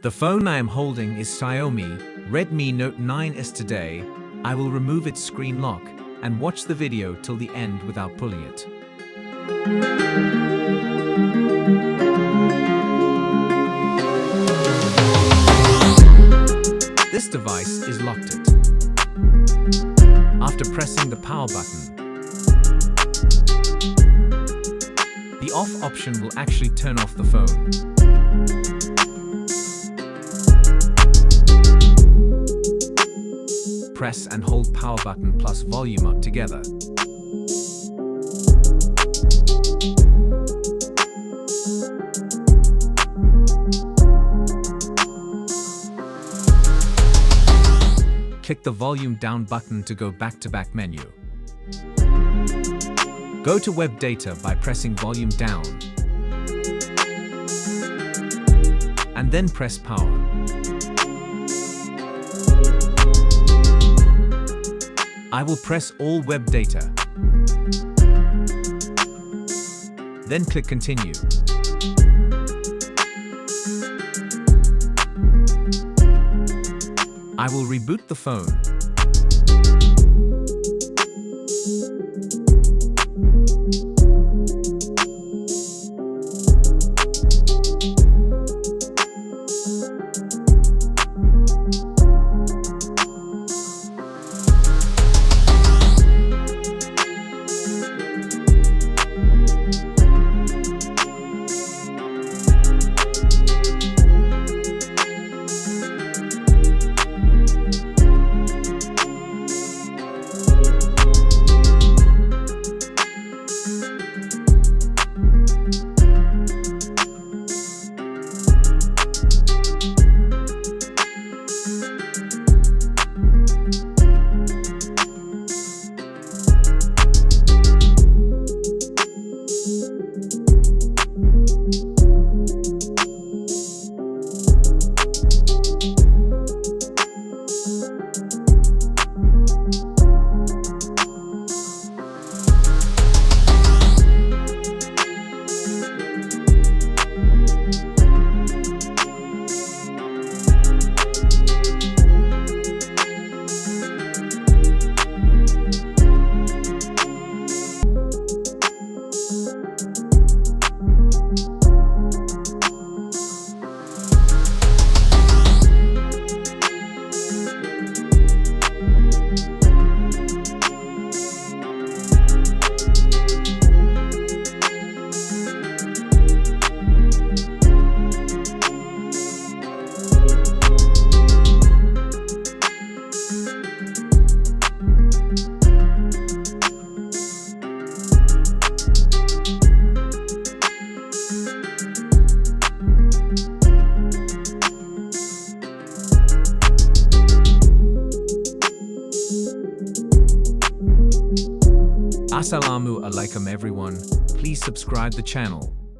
The phone I am holding is Xiaomi Redmi Note 9s. Today, I will remove its screen lock and watch the video till the end without pulling it. This device is locked. After pressing the power button, the off option will actually turn off the phone. Press and hold power button plus volume up together. Click the volume down button to go back-to-back menu. Go to web data by pressing volume down. And then press power. I will press all web data. Then click continue. I will reboot the phone. Assalamu alaikum everyone, please subscribe the channel.